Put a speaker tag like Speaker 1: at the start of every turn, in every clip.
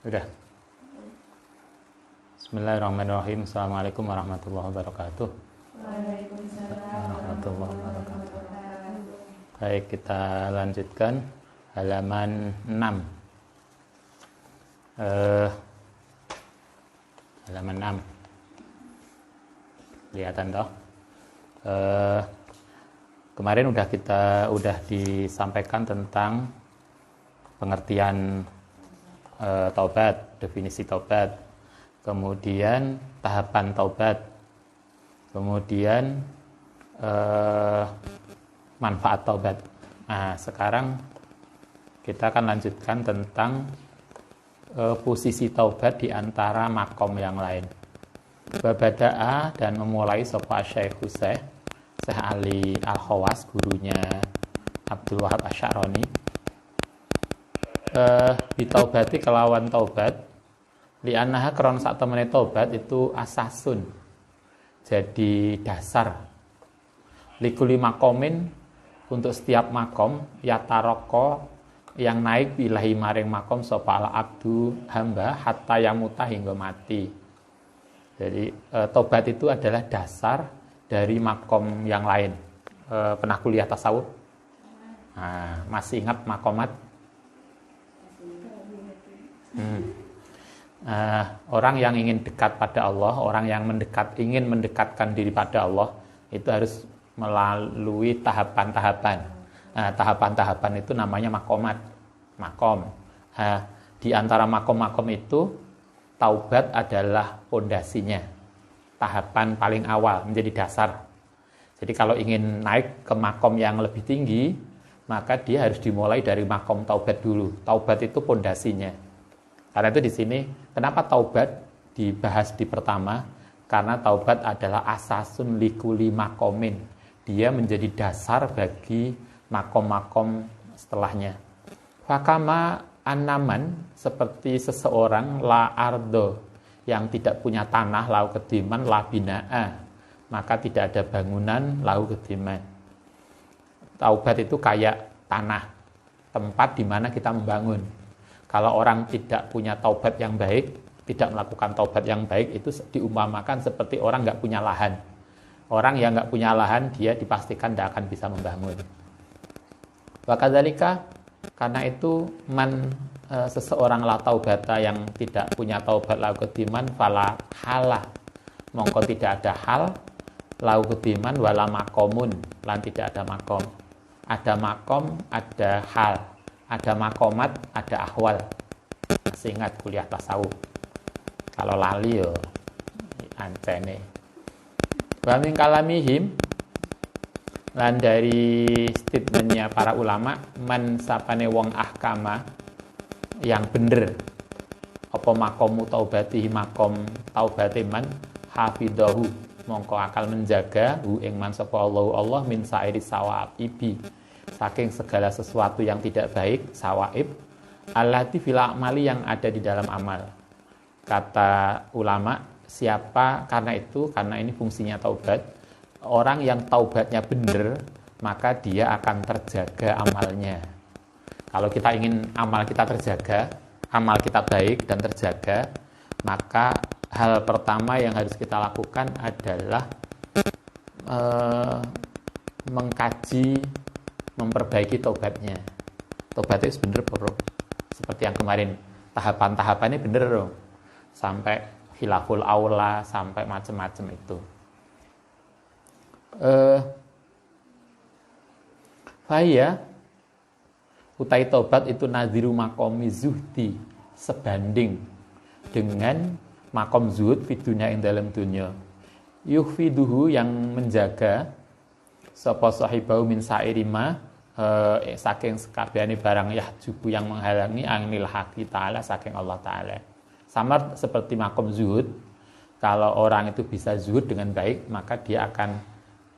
Speaker 1: Udah. Bismillahirrahmanirrahim. Assalamualaikum warahmatullahi wabarakatuh.
Speaker 2: Waalaikumsalam
Speaker 1: Warahmatullahi wabarakatuh. Baik, kita lanjutkan halaman 6. Halaman 6. Kelihatan toh? Kemarin udah disampaikan tentang pengertian taubat, definisi taubat, kemudian tahapan taubat, kemudian manfaat taubat. Nah, sekarang kita akan lanjutkan tentang posisi taubat di antara makom yang lain. Babada'a dan memulai sapa Syekh Ali Al-Khawas, gurunya Abdul Wahab Asy'arani, bitaubati kelawan taubat, li'annaha kron sak temene taubat itu asasun, jadi dasar, likuli makomin, untuk setiap makom, yataroko, yang naik bilahi maring makom sapa al abdu hamba hatta yamuta hingga mati. Jadi taubat itu adalah dasar dari makom yang lain. Pernah kuliah tasawuf? Nah, masih ingat makomat? Orang yang ingin dekat pada Allah, orang yang ingin mendekatkan diri pada Allah, itu harus melalui tahapan-tahapan. Tahapan-tahapan itu namanya makomat, makom. Di antara makom-makom itu, taubat adalah pondasinya, tahapan paling awal, menjadi dasar. Jadi kalau ingin naik ke makom yang lebih tinggi, maka dia harus dimulai dari makom taubat dulu. Taubat itu pondasinya. Karena itu di sini, kenapa taubat dibahas di pertama? Karena taubat adalah asasun likuli makomin. Dia menjadi dasar bagi makom-makom setelahnya. Fakama anaman, seperti seseorang la ardo, yang tidak punya tanah, lau kediman, la bina'a, maka tidak ada bangunan, lau kediman. Taubat itu kayak tanah, tempat di mana kita membangun. Kalau orang tidak punya taubat yang baik, tidak melakukan taubat yang baik, itu diumpamakan seperti orang nggak punya lahan. Orang yang nggak punya lahan, dia dipastikan tidak akan bisa membangun. Wakadzalika, karena itu seseorang la taubata yang tidak punya taubat lau kediman fala halah, mongko tidak ada hal, lau kediman wala makomun, lan tidak ada makom. Ada makom, ada hal, ada makomat, ada ahwal. Masih ingat kuliah tasawuf? Kalau lali yo ancene. Wa min kalamihim, lan dari statementnya para ulama, man sapane wong ahkama, yang bener apa makomu taubatihi, makom taubati man hafidahu, mongko akal menjaga hu ing man sapa Allah min sairi sawaibi, saking segala sesuatu yang tidak baik, sawaib allati fil amali, yang ada di dalam amal. Kata ulama, siapa, karena ini fungsinya taubat, orang yang taubatnya benar, maka dia akan terjaga amalnya. Kalau kita ingin amal kita terjaga, amal kita baik dan terjaga, maka hal pertama yang harus kita lakukan adalah mengkaji, memperbaiki taubatnya. Taubatnya benar, bro. Seperti yang kemarin, tahapan-tahapannya benar, bro. Sampai khilaful aula, sampai macam-macam itu. Faya utai tobat itu nadhiru makomi zuhdi, sebanding dengan makom zuhud fidunya yang dalam dunia. Yuhfiduhu, yang menjaga sapa sahibau min sairima, saking sekabehane barang yahjubu, yang menghalangi anil haqi ta'ala, saking Allah Ta'ala. Sama seperti makom zuhud, kalau orang itu bisa zuhud dengan baik, maka dia akan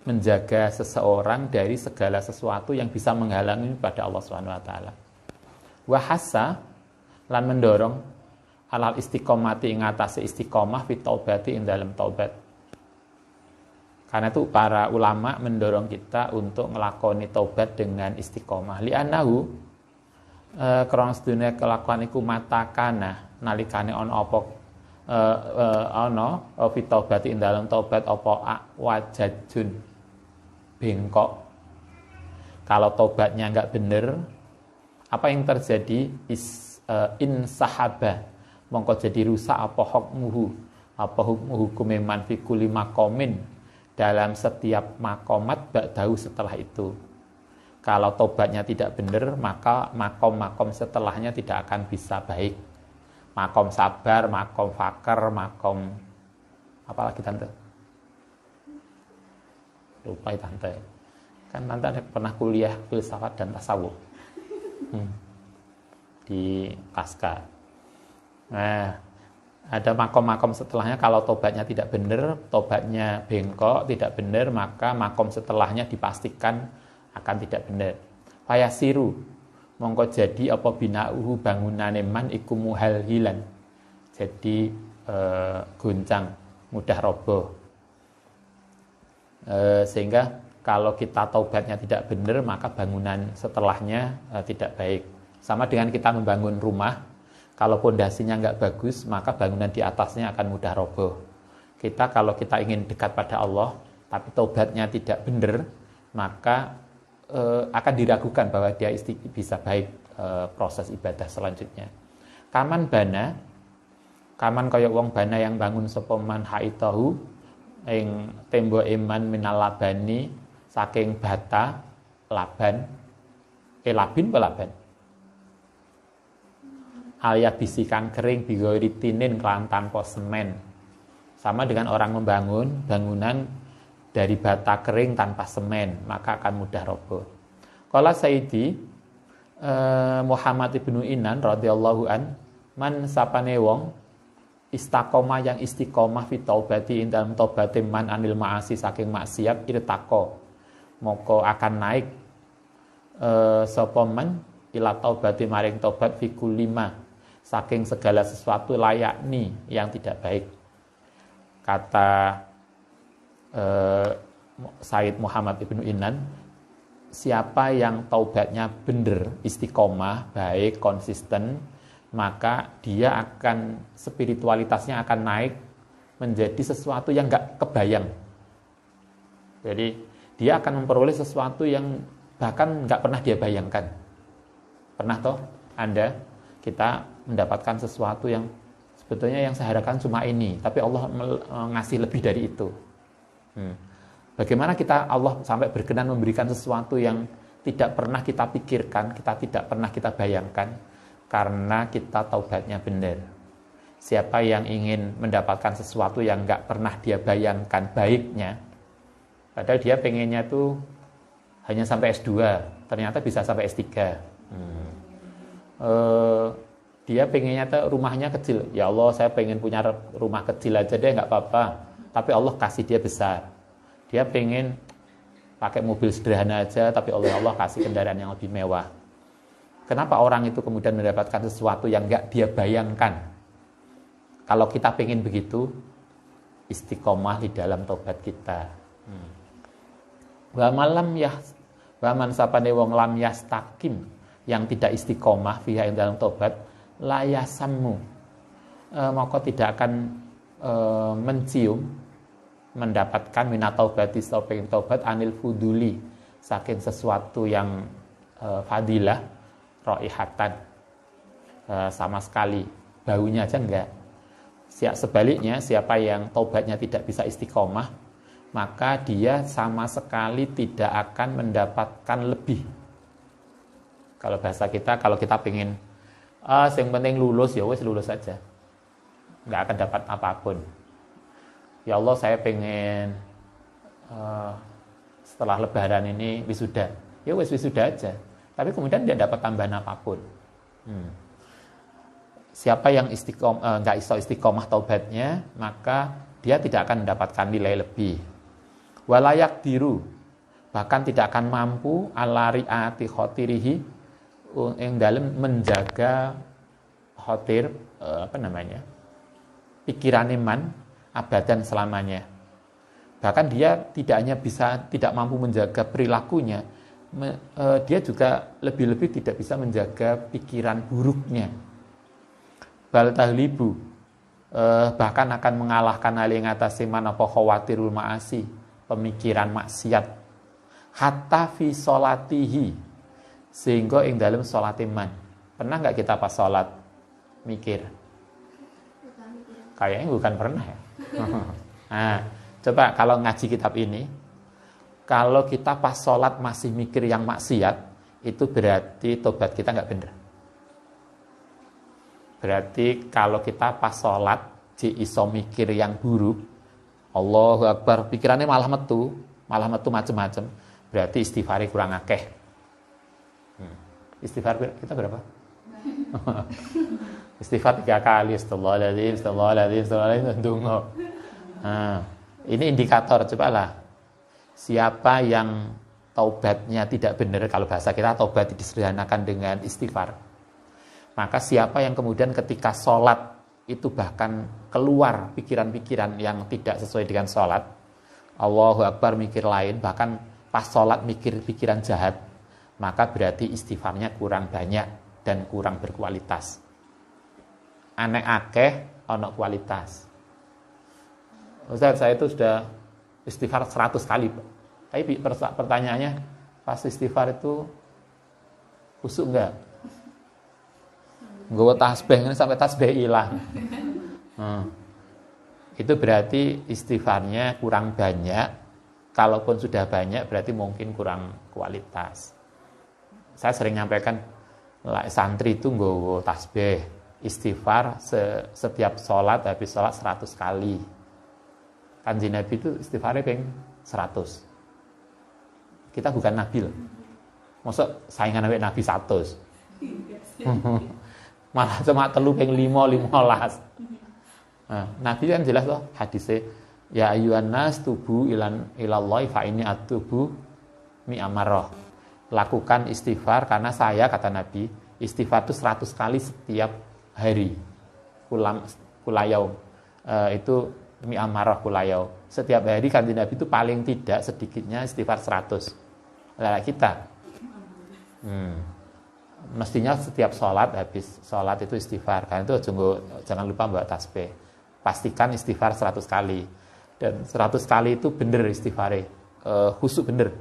Speaker 1: menjaga seseorang dari segala sesuatu yang bisa menghalangi pada Allah Subhanahu wa taala. Wa hassa, lan mendorong alal istiqomati, ing atase istiqomah fi taubati, ing dalam taubat. Karena itu para ulama mendorong kita untuk ngelakoni taubat dengan istiqomah. Li'annahu, krana sedune kelakuan iku matakana, nalikane ana apa ana fi taubati ing dalem taubat apa wajajun bengkok. Kalau taubatnya enggak benar, apa yang terjadi? Insahaba, mongko jadi rusak apa hukmu hukume man fi kulli maqamin, dalam setiap makomat ba'dahu setelah itu. Kalau tobatnya tidak benar, maka makom-makom setelahnya tidak akan bisa baik. Makom sabar, makom fakir, makom apalagi tante? Lupa ya tante. Kan tante ada pernah kuliah filsafat dan tasawuf di Pasca. Nah, ada makom-makom setelahnya. Kalau tobatnya tidak benar, tobatnya bengkok, tidak benar, maka makom setelahnya dipastikan akan tidak benar. Fayasiru, mongko jadi apa binauhu bangunane man iku muhalhilan. Jadi goncang, mudah roboh. Sehingga kalau kita taubatnya tidak benar, maka bangunan setelahnya tidak baik. Sama dengan kita membangun rumah, kalau pondasinya nggak bagus, maka bangunan di atasnya akan mudah roboh. Kalau kita ingin dekat pada Allah, tapi taubatnya tidak benar, maka akan diragukan bahwa dia bisa baik proses ibadah selanjutnya. Kaman kaya wong bana yang bangun sapa man haitahu ing tembok iman minal labani saking bata laban labin pelaban alia bisikan kering bigoritinin kelan tanpa semen. Sama dengan orang membangun bangunan dari bata kering tanpa semen, maka akan mudah roboh. Qala Sayyidi Muhammad ibnu Inan radhiyallahu an, man sapane wong istaqomah yang istiqomah fi taubati ing dalam taubate man anil ma'asi saking maksiat irtaqo, moko akan naik sapa man ila taubati maring taubat fi kulima saking segala sesuatu layakni yang tidak baik. Kata Sayyid Muhammad ibnu Inan, siapa yang taubatnya benar, istiqomah, baik, konsisten, maka dia akan, spiritualitasnya akan naik menjadi sesuatu yang nggak kebayang. Jadi dia akan memperoleh sesuatu yang bahkan nggak pernah dia bayangkan. Pernah toh Anda, kita mendapatkan sesuatu yang sebetulnya yang seharapkan cuma ini, tapi Allah ngasih lebih dari itu. Bagaimana Allah sampai berkenan memberikan sesuatu yang tidak pernah kita pikirkan, tidak pernah kita bayangkan, karena kita taubatnya benar. Siapa yang ingin mendapatkan sesuatu yang nggak pernah dia bayangkan baiknya, padahal dia pengennya tuh hanya sampai S2, ternyata bisa sampai S3. Dia pengennya tuh rumahnya kecil, ya Allah saya pengen punya rumah kecil aja deh, nggak apa-apa, tapi Allah kasih dia besar. Dia pengen pakai mobil sederhana aja, tapi oleh Allah kasih kendaraan yang lebih mewah. Kenapa orang itu kemudian mendapatkan sesuatu yang nggak dia bayangkan? Kalau kita pengen begitu, istiqomah di dalam taubat kita. Wa man sapane wong lam yastakim, yang tidak istiqomah fiha ing dalam taubat, la yasammu, maka tidak akan mencium, mendapatkan minat taubati saking taubat anil fuduli, saking sesuatu yang fadilah, raihatan, sama sekali baunya aja enggak. Sebaliknya, siapa yang taubatnya tidak bisa istiqomah, maka dia sama sekali tidak akan mendapatkan lebih. Kalau bahasa kita, kalau kita pengen yang penting lulus, ya wes lulus saja, nggak akan dapat apapun. Ya Allah saya pengen setelah lebaran ini wisuda, ya wes wisuda aja, tapi kemudian tidak dapat tambahan apapun. Siapa yang nggak istiqomah taubatnya, maka dia tidak akan mendapatkan nilai lebih. Walayak diru, bahkan tidak akan mampu ala ri'ati khotirihi, yang dalam menjaga khotir, pikiran iman abadan selamanya. Bahkan dia tidak mampu menjaga perilakunya, dia juga lebih-lebih tidak bisa menjaga pikiran buruknya. bal taglibu, bahkan akan mengalahkan hal yang atase man apa khawatirul ma'asi, pemikiran maksiat, hatta fi sholatihi, sehingga ing dalam sholat man. Pernah nggak kita pas sholat mikir? Kayaknya bukan pernah ya. Nah, coba kalau ngaji kitab ini, kalau kita pas sholat masih mikir yang maksiat, itu berarti tobat kita nggak benar. Berarti kalau kita pas sholat iso mikir yang buruk, Allahu Akbar, pikirannya malah metu macam-macam, berarti istighfarnya kurang akeh. Istighfar kita berapa? Istighfar 3 kali, astagfirullahaladzim, ndonga. Nah, ini indikator, cobalah. Siapa yang taubatnya tidak benar, kalau bahasa kita taubat disederhanakan dengan istighfar. Maka siapa yang kemudian ketika sholat itu bahkan keluar pikiran-pikiran yang tidak sesuai dengan sholat, Allahu Akbar mikir lain, bahkan pas sholat mikir pikiran jahat, maka berarti istighfarnya kurang banyak dan kurang berkualitas. Aneh akeh, ono kualitas. Ustaz, saya itu sudah istighfar 100 kali. Tapi pertanyaannya, pas istighfar itu khusyuk enggak? Nggawa tasbih ini sampai tasbih hilang. Itu berarti istighfarnya kurang banyak. Kalaupun sudah banyak berarti mungkin kurang kualitas. Saya sering nyampaikan, santri itu nggawa tasbih, istighfar setiap sholat, habis sholat 100 kali. Kanjeng Nabi itu istighfarnya ping 100. Kita bukan Nabi loh. Masa saingan Nabi 100. Malah cuma 3/5, 15. Nah, Nabi kan jelas loh hadisnya, ya ayyuhan nas tubu ilallahi fa inni atubu mi'amarrah. Lakukan istighfar karena saya, kata Nabi, istighfar itu 100 kali setiap hari. Kulayau. Itu mi'amarrah kulayau. Setiap hari kan Nabi itu paling tidak sedikitnya istighfar 100. Lah kita mestinya setiap sholat, habis sholat itu istighfar. Karena itu jangan lupa bawa tasbih. Pastikan istighfar 100 kali. Dan 100 kali itu bener istighfarnya. Khusyuk bener.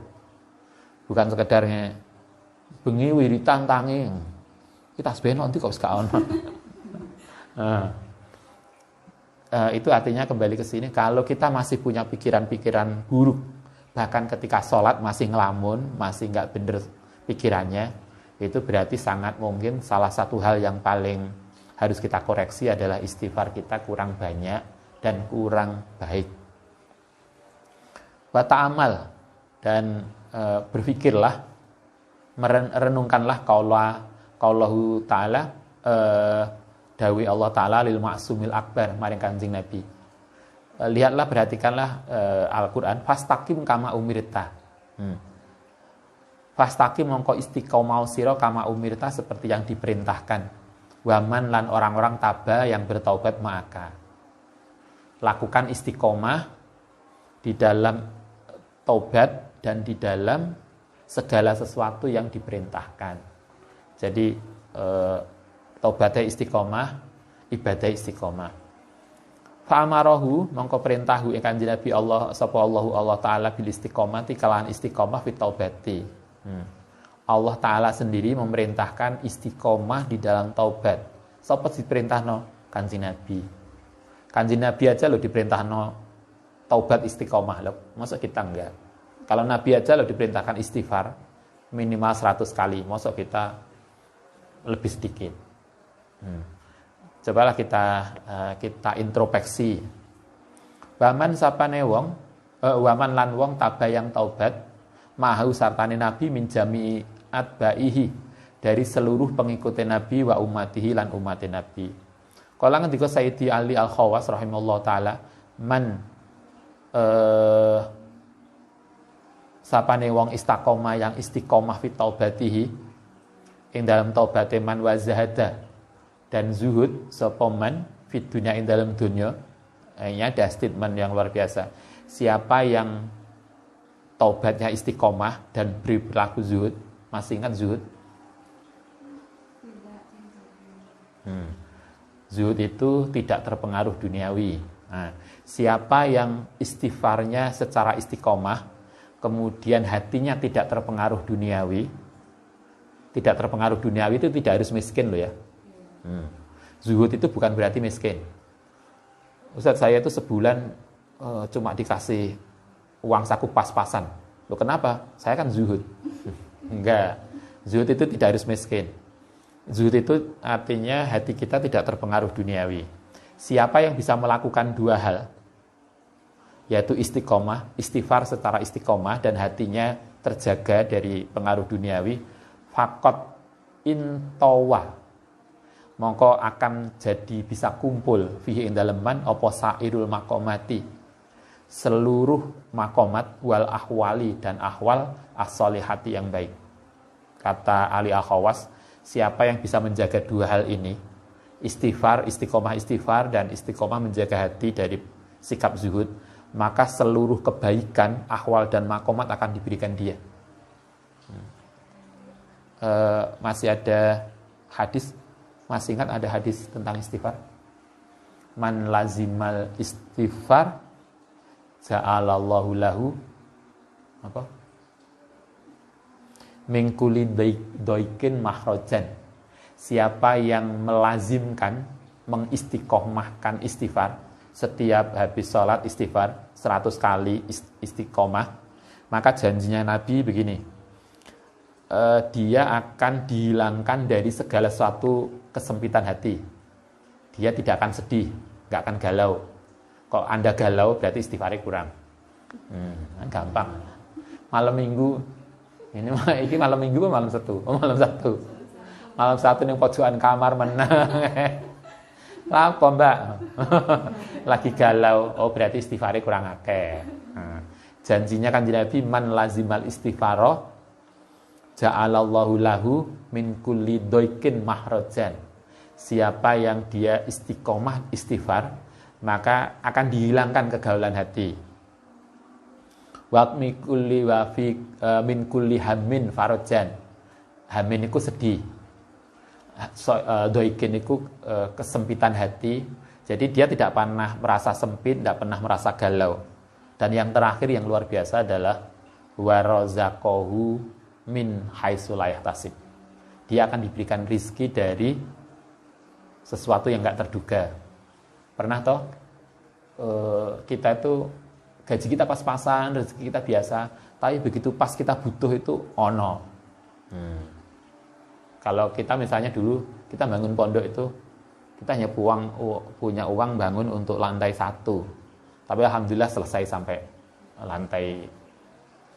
Speaker 1: Bukan sekedarnya bengi wiritan tangi. Kita tasbih nanti kok gak ono. Itu artinya kembali ke sini, kalau kita masih punya pikiran-pikiran buruk, bahkan ketika sholat masih ngelamun, masih nggak bener pikirannya, itu berarti sangat mungkin salah satu hal yang paling harus kita koreksi adalah istighfar kita kurang banyak dan kurang baik. Wa ta'amal, dan berpikirlah, merenungkanlah qaulahu ta'ala, dawi Allah Ta'ala lil ma'sumil akbar, maring Kanjeng Nabi. Lihatlah, perhatikanlah Al-Quran, fastaqim kama umirta. Fastaqim mongko istiqomah sira kama umirta, seperti yang diperintahkan. Waman lan orang-orang taba yang bertaubat maka. Lakukan istiqomah di dalam taubat dan di dalam segala sesuatu yang diperintahkan. Jadi taubatnya istiqomah, ibadah istiqomah. Fa'amarahu mongko perintahu Kanjeng Nabi Allah sapa Allah Ta'ala bil istiqomati, kalahan istiqomah fit taubati. Allah Ta'ala sendiri memerintahkan istiqomah di dalam taubat. Sapa diperintahno? Kanjeng Nabi. Kanjeng Nabi aja lo diperintahno taubat istiqomah loh. Masa kita enggak? Kalau Nabi aja lo diperintahkan istighfar minimal 100 kali. Masa kita lebih sedikit? Cobalah kita introspeksi. Waman sapane wong, waman lan wong taba yang taubat, mahu sartane Nabi min jami atbaihi, dari seluruh pengikut Nabi, wa umatihi lan umat Nabi. Kala ngendika Sayyidi Ali Al-Khawas rahimahullah taala, man sapane wong istiqomah yang istiqomah fi taubatihi, ing dalam taubate man wa zahada, dan zuhud sapa man fi dunya ing dalam dunya. Ini ada statement yang luar biasa. Siapa yang taubatnya istiqomah dan berlaku zuhud, masih ingat zuhud? Zuhud itu tidak terpengaruh duniawi. Nah, siapa yang istighfarnya secara istiqomah, kemudian hatinya tidak terpengaruh duniawi, itu tidak harus miskin loh ya. Zuhud itu bukan berarti miskin. Ustaz, saya itu sebulan cuma dikasih uang saku pas-pasan. Loh kenapa? Saya kan zuhud. Enggak. Zuhud itu tidak harus miskin. Zuhud itu artinya hati kita tidak terpengaruh duniawi. Siapa yang bisa melakukan dua hal, yaitu istiqomah, istighfar secara istiqomah dan hatinya terjaga dari pengaruh duniawi, faqat intawa, mongko akan jadi bisa kumpul fihi ing dalem man apa sairul maqamati, seluruh makomat wal ahwali dan ahwal as-solihati yang baik. Kata Ali Al-Khawas, siapa yang bisa menjaga dua hal ini, istighfar, istiqomah dan istiqomah menjaga hati dari sikap zuhud, maka seluruh kebaikan, ahwal dan makomat akan diberikan dia. Masih ada hadis, masih ingat ada hadis tentang istighfar? Man lazimal istighfar ja'alallahu lahu apa? Min kulli doikin mahrojan. Siapa yang melazimkan, mengistiqomahkan istighfar, setiap habis sholat istighfar 100 kali istiqomah, maka janjinya Nabi begini, dia akan dihilangkan dari segala suatu kesempitan hati. Dia tidak akan sedih, gak akan galau. Kalau Anda galau berarti istighfarnya kurang. Kan gampang. Malam minggu ini malam minggu apa malam Sabtu? Malam Sabtu. Malam Sabtu ning pojokan kamar menang. Lapo, Mbak? Lagi galau. Oh, berarti istighfarnya kurang akeh. Janjinya kan Nabi, man lazimal istighfaro ja'alallahu lahu min kulli doikin mahrojan. Siapa yang dia istiqomah istighfar, maka akan dihilangkan kegaulan hati. Wa min kulli hammin farajan. Hammin itu sedih. Doikin itu kesempitan hati. Jadi dia tidak pernah merasa sempit, tidak pernah merasa galau. Dan yang terakhir yang luar biasa adalah warazaqahu min haitsu la yahtasib. Dia akan diberikan rizki dari sesuatu yang enggak terduga. Pernah toh kita itu gaji kita pas-pasan, rezeki kita biasa, tapi begitu pas kita butuh itu ono. Kalau kita misalnya dulu kita bangun pondok itu kita hanya punya uang bangun untuk lantai 1, tapi alhamdulillah selesai sampai lantai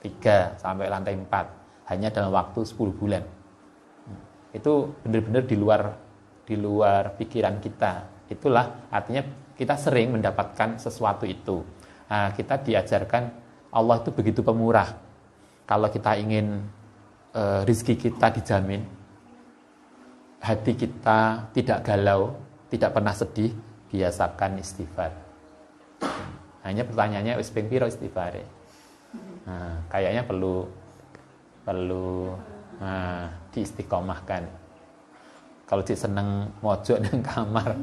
Speaker 1: 3 sampai lantai 4 hanya dalam waktu 10 bulan. Itu benar-benar di luar pikiran kita. Itulah artinya kita sering mendapatkan sesuatu itu. Nah, kita diajarkan Allah itu begitu pemurah. Kalau kita ingin rizki kita dijamin, hati kita tidak galau, tidak pernah sedih, biasakan istighfar. Hanya pertanyaannya, wis ping piro istighfar? Nah, kayaknya perlu diistiqomahkan. Kalau cik seneng mojok nang kamar,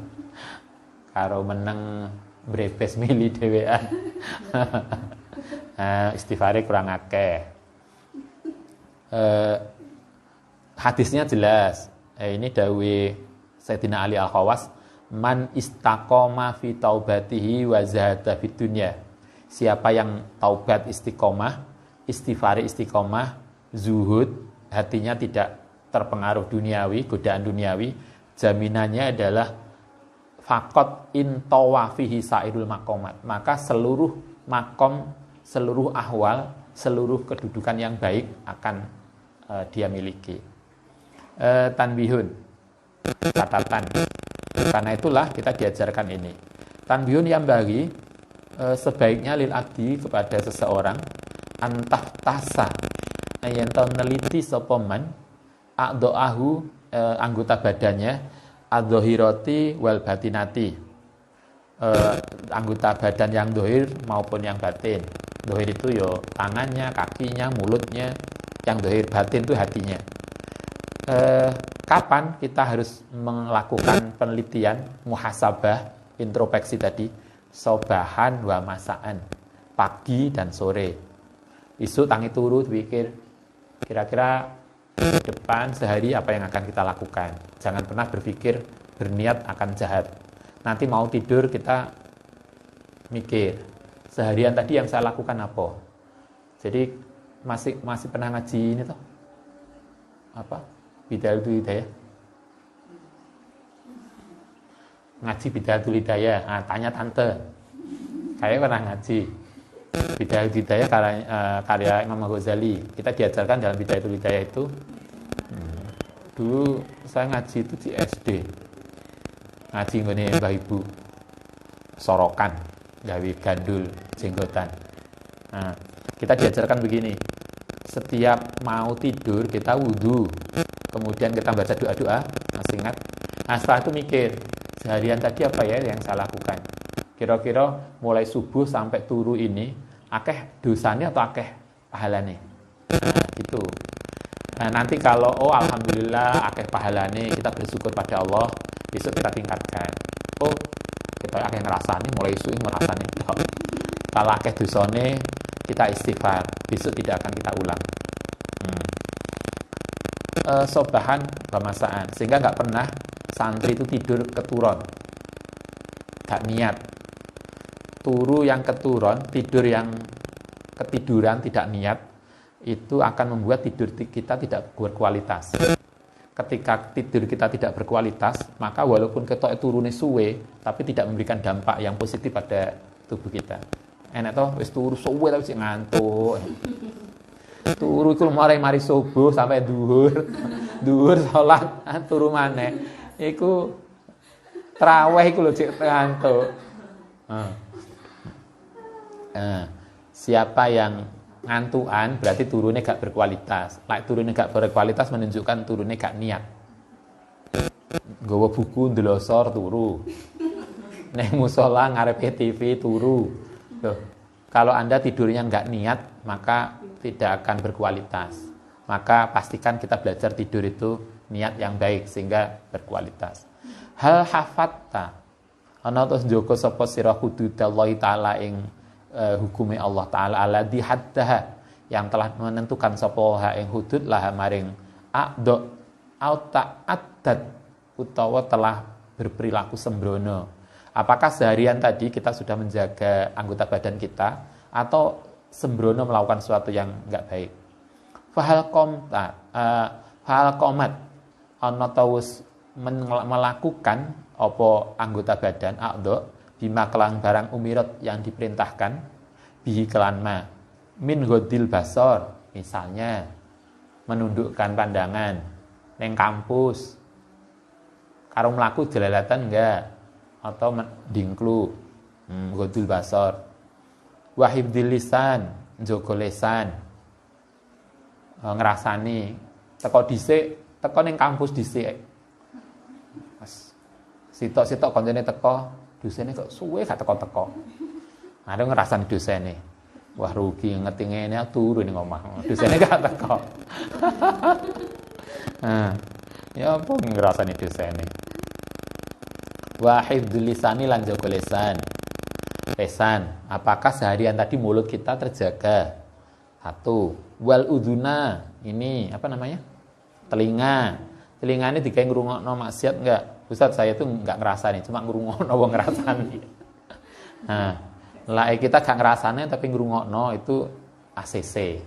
Speaker 1: karo meneng brebes mili dhewean. Istighfare kurang akeh. Hadisnya jelas. Ini dawe Sayyidina Ali Al-Khawas, man istaqoma fi taubatihi wa zahada fid dunya. Siapa yang taubat istiqomah, istighfar istiqomah, zuhud, hatinya tidak terpengaruh duniawi, godaan duniawi, jaminannya adalah faqat intawa fihi sairul maqamat. Maka seluruh makom, seluruh ahwal, seluruh kedudukan yang baik akan dia miliki. Tanbihun, catatan. Karena itulah kita diajarkan ini. Tanbihun yang bagi sebaiknya lil abdi kepada seseorang antah tasa yang tahu neliti sopoman a'do'ahu anggota badannya adzohiroti wal batinati, anggota badan yang dohir maupun yang batin. Dohir itu yo tangannya, kakinya, mulutnya. Yang dohir, batin itu hatinya. kapan kita harus melakukan penelitian muhasabah, introspeksi tadi, sobahan wa masaan, pagi dan sore. Isu tangi turu pikir kira-kira ke depan sehari apa yang akan kita lakukan. Jangan pernah berpikir berniat akan jahat. Nanti mau tidur kita mikir seharian tadi yang saya lakukan apa. Jadi masih pernah ngaji ini toh apa Bidayatul Hidayah, ngaji Bidayatul Hidayah. Tanya tante, saya pernah ngaji Bidayatul Hidayah karya Imam Ghazali. Kita diajarkan dalam Bidayatul Hidayah itu, dulu saya ngaji itu di SD, ngaji ngene Mbah Ibu sorokan gawe gandul jenggotan. Kita diajarkan begini, setiap mau tidur kita wudhu, kemudian kita baca doa-doa, masih ingat? Setelah itu mikir, seharian tadi apa ya yang saya lakukan? Kira-kira mulai subuh sampai turu ini, akeh dosanya atau akeh pahalane? Gitu. Nanti kalau, alhamdulillah akeh pahalane, kita bersyukur pada Allah, besok kita tingkatkan. Kita akeh ngerasani, mulai isu ngerasani. Kalau akeh dosane, kita istighfar, besok tidak akan kita ulang. Sobahan pemasaan, sehingga nggak pernah santri itu tidur keturun, nggak niat. Turu yang keturun, tidur yang ketiduran tidak niat, itu akan membuat tidur kita tidak berkualitas. Ketika tidur kita tidak berkualitas, maka walaupun ketok turune suwe, tapi tidak memberikan dampak yang positif pada tubuh kita. Enak toh, wis turu suwe tapi sik ngantuk. Turu iku mari subuh sampai duhur salat turu maneh. Iku traweh iku lho cek ngantuk. Siapa yang ngantukan berarti turunnya gak berkualitas. Turunnya gak berkualitas menunjukkan turunnya gak niat. Nggawa buku ndelosor turu. Neng musola ngarepe TV turu. Loh, kalau Anda tidurnya nggak niat, maka tidak akan berkualitas. Maka pastikan kita belajar tidur itu niat yang baik sehingga berkualitas. Hal hafatta ana tos njogo sapa sira hududallahi taala ing hukume Allah taala alladzi haddaha yang telah menentukan sapa ha ing hudud laha maring aqdo au ta'addad utawa telah berperilaku sembrono. Apakah seharian tadi kita sudah menjaga anggota badan kita atau sembrono melakukan sesuatu yang enggak baik? Fahal qomat ana tawus melakukan apa anggota badan aqdo bima kelang barang umirat yang diperintahkan bihi kelan ma min ghodil basor, misalnya menundukkan pandangan neng kampus karo mlaku jelalatan enggak, atau dingklu ghodul basor, wahibdil lisan njogo lisan, ngrasani teko dhisik, teko ning kampus dhisik sitok-sitok koncone teko, dosene kok suwe gak teko-teko. Ada ngrasani dosene, wah rugi ngerti ngene turu ning omah, dosene gak teko. Ya apa ngrasani dosene. Wahid lisani lan jaga lisan. Apakah seharian tadi mulut kita terjaga? Satu. Wal udhuna, ini apa namanya? Telinga. Telinga ini digawe ngrungokno maksiat enggak? Ustaz, saya tuh enggak ngerasani, cuma ngrungokno wong ngrasani. Lah kita gak ngerasane tapi ngrungokno itu ACC.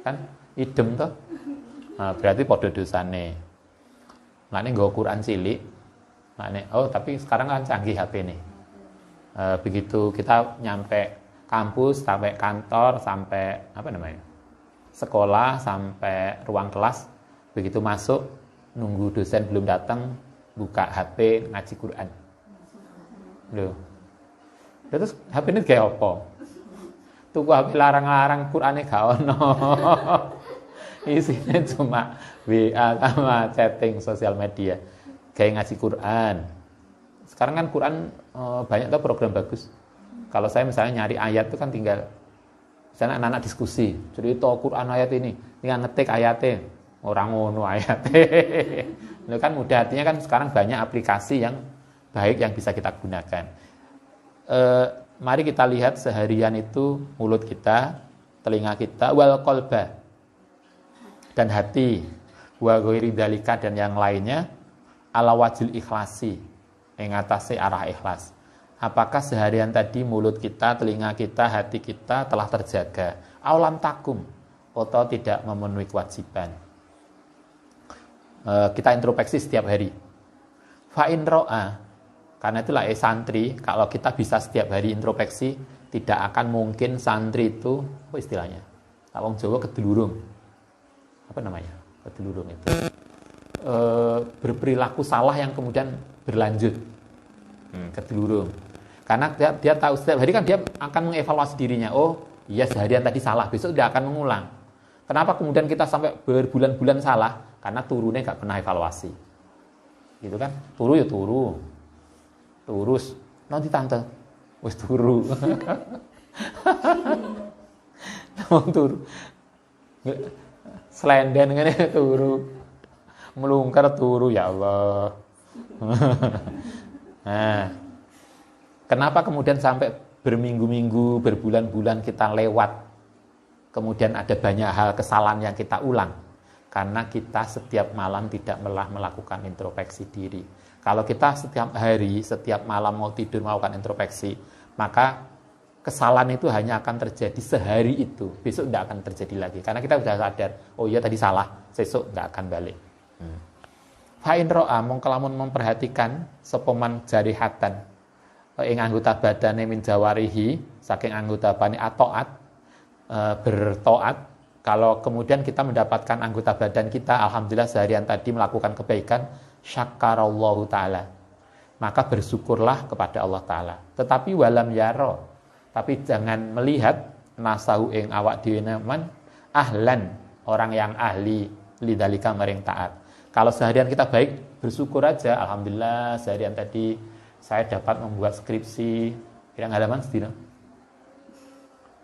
Speaker 1: Kan idem toh? Berarti padha dosane. Lah nek nggo Quran cilik, tapi sekarang kan canggih HP nih. Begitu kita nyampe kampus, sampai kantor, sampai sekolah, sampai ruang kelas, begitu masuk nunggu dosen belum datang, buka HP ngaji Quran. Loh. Terus HP ini kayak apa? Tuku HP larang-larang Qurane gak ono. Isinya cuma WA sama chatting sosial media. Kayak ngaji Quran. Sekarang kan Quran banyak tuh program bagus. Kalau saya misalnya nyari ayat itu kan tinggal misalnya anak-anak diskusi, cerita Quran ayat ini, tinggal ngetik ayatnya. Orang ngono ayat. Itu kan mudah, artinya kan sekarang banyak aplikasi yang baik yang bisa kita gunakan. Mari kita lihat seharian itu mulut kita, telinga kita, wal qalba, dan hati, wa ghairi dzalika, dan yang lainnya, ala wajil ikhlasi, mengatasi arah ikhlas. Apakah seharian tadi mulut kita, telinga kita, hati kita telah terjaga? Aulam takum, atau tidak memenuhi kewajiban? Kita introspeksi setiap hari. Fa'in ro'a, karena itulah santri, kalau kita bisa setiap hari introspeksi, tidak akan mungkin santri itu, apa istilahnya? Wong Jawa kedelurung. Apa namanya? Kedelurung itu. Berperilaku salah yang kemudian berlanjut. Kedelurung. Karena dia tahu setiap hari kan dia akan mengevaluasi dirinya. Oh, iya seharian tadi salah, besok dia akan mengulang. Kenapa kemudian kita sampai berbulan-bulan salah? Karena turunnya nggak pernah evaluasi. Gitu kan? Turu ya turu. Terus nanti tante wis turu. Wong turu. Selenden ngene turu. Melungker turu, ya Allah. Nah, kenapa kemudian sampai berminggu-minggu, berbulan-bulan kita lewat, kemudian ada banyak hal kesalahan yang kita ulang? Karena kita setiap malam tidak melakukan introspeksi diri. Kalau kita setiap hari, setiap malam mau tidur melakukan introspeksi, maka kesalahan itu hanya akan terjadi sehari itu. Besok tidak akan terjadi lagi. Karena kita sudah sadar, oh iya tadi salah, besok tidak akan balik. Fa'in ro'a, mongkelamun memperhatikan sepeman jarihatan ing anggota badane min jawarihi, saking anggota bani atoat, bertoat. Kalau kemudian kita mendapatkan anggota badan kita, alhamdulillah seharian tadi melakukan kebaikan, syakarallahu ta'ala, maka bersyukurlah kepada Allah ta'ala. Tetapi walam yaro, tapi jangan melihat nasahu ing awak dhewe man ahlan, orang yang ahli lidzalika maring taat. Kalau seharian kita baik, bersyukur aja, alhamdulillah seharian tadi saya dapat membuat skripsi, pirang halaman sedina?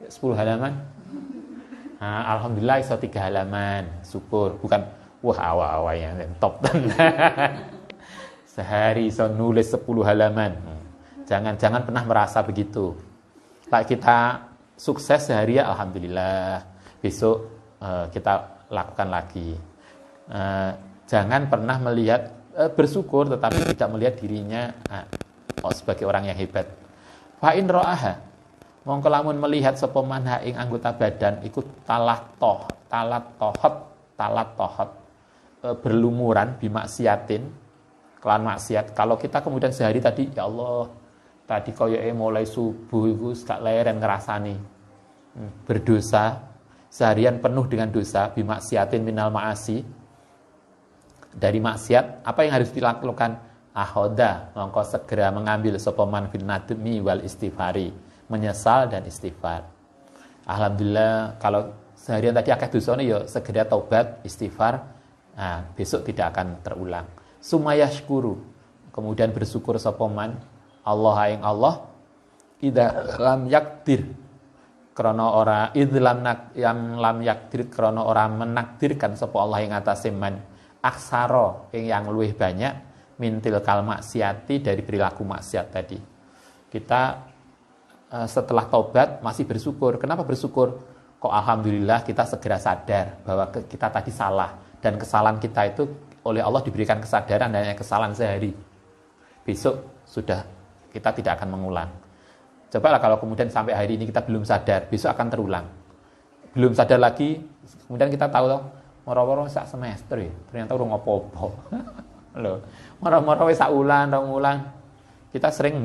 Speaker 1: 10 halaman. Nah, alhamdulillah iso 3 halaman, syukur. Bukan wah awal-awalnya top. Sehari iso nulis 10 halaman. Jangan pernah merasa begitu. Kalau kita sukses sehari ya alhamdulillah. Besok kita lakukan lagi. Jangan pernah melihat bersyukur tetapi tidak melihat dirinya sebagai orang yang hebat. Fa in ra'aha, mongko lamun melihat sapa manha ing anggota badan ikut talat tohot berlumuran bimaksiatin kelan maksiat. Kalau kita kemudian sehari tadi ya Allah tadi koyoke mulai subuh iku gak leren ngrasani berdosa, seharian penuh dengan dosa, bimaksiatin minal ma'asi, dari maksiat, apa yang harus dilakukan? Ahoda, mongko segera mengambil sapa man fil nadmi wal istighfari, menyesal dan istighfar. Alhamdulillah kalau seharian tadi akeh dosane ya segera taubat, istighfar. Nah, besok tidak akan terulang. Sumayashkuru, kemudian bersyukur sapa man Allah ing Allah idza lam yakdir, krana ora idlam yang lam yakdir, krana ora menakdirkan sapa Allah ing atase man aksara yang luwih banyak mintil kal maksiati, dari perilaku maksiat tadi. Kita setelah taubat masih bersyukur. Kenapa bersyukur? Kok alhamdulillah kita segera sadar bahwa kita tadi salah, dan kesalahan kita itu oleh Allah diberikan kesadaran hanya kesalahan sehari. Besok sudah kita tidak akan mengulang. Cobalah kalau kemudian sampai hari ini kita belum sadar, besok akan terulang. Belum sadar lagi, kemudian kita tahu loh, moro-moro sak semester ya, ternyata urung apa-apa. Loh, moro-moro wis sak ulang, rong ulang. Kita sering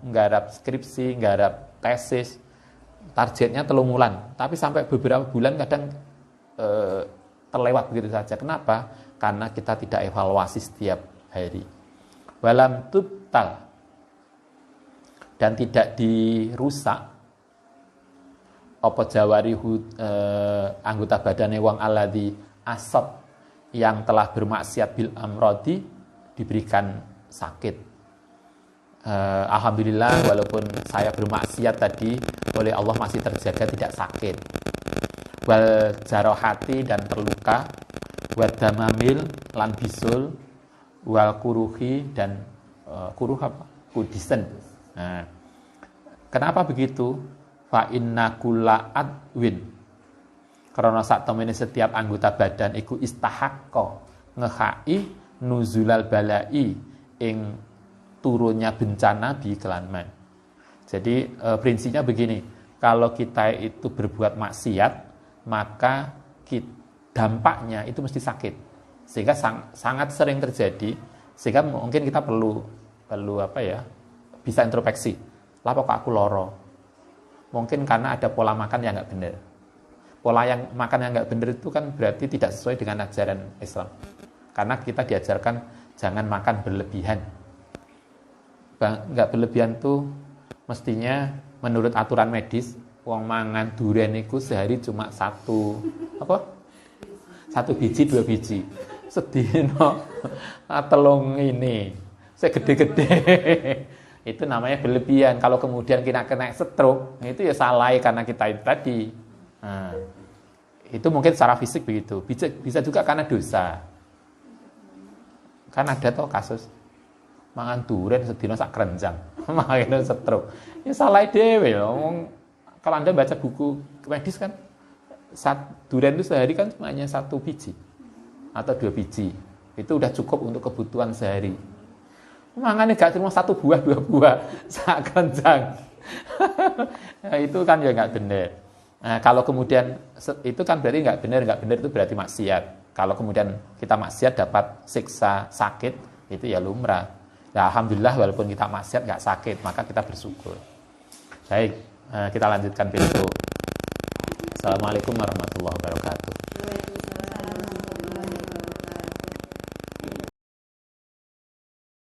Speaker 1: nggarap skripsi, nggarap tesis, targetnya 3 bulan, tapi sampai beberapa bulan kadang terlewat begitu saja. Kenapa? Karena kita tidak evaluasi setiap hari. Walam tubtal, dan tidak dirusak apa jawarihu anggota badane wong alladzi asab, yang telah bermaksiat bil amrodi, diberikan sakit. Alhamdulillah walaupun saya bermaksiat tadi, oleh Allah masih terjaga tidak sakit. Wal jarohati, dan terluka, wadamamil lan bisul wal kuruhi dan kuruh apa? Kudisen. Nah, kenapa begitu? Fa inna kulla adwin. Karena sak temene setiap anggota badan iku istahaqqa ngehai nuzulal balai ing turunnya bencana bi kelanman. Jadi prinsipnya begini, kalau kita itu berbuat maksiat, maka dampaknya itu mesti sakit. Sehingga sangat sering terjadi, sehingga mungkin kita perlu apa ya? Bisa introspeksi. Lah kok aku loro? Mungkin karena ada pola makan yang enggak benar. Pola yang makan yang enggak benar itu kan berarti tidak sesuai dengan ajaran Islam. Karena kita diajarkan jangan makan berlebihan. Enggak berlebihan tuh mestinya menurut aturan medis, wong mangan durian itu sehari cuma satu biji, 2 biji. Sedino telung ini, segede-gede. Itu namanya berlebihan. Kalau kemudian kita kena stroke, itu ya salah karena kita itu tadi. Nah, itu mungkin secara fisik begitu. Bisa juga karena dosa. Kan ada toh kasus mangan durian sedino sak kerenjang, makanya stroke. Ya salah dhewe loh. Kalau Anda baca buku medis kan, durian itu sehari kan hanya 1 biji atau 2 biji. Itu udah cukup untuk kebutuhan sehari. Mangannya gak cuma 1 buah, 2 buah, sak kerenjang. Nah, itu kan ya nggak benar. Nah, kalau kemudian itu kan berarti nggak benar itu berarti maksiat. Kalau kemudian kita maksiat dapat siksa sakit, itu ya lumrah. Ya alhamdulillah walaupun kita maksiat nggak sakit, maka kita bersyukur. Baik, kita lanjutkan besok. Assalamualaikum warahmatullahi wabarakatuh.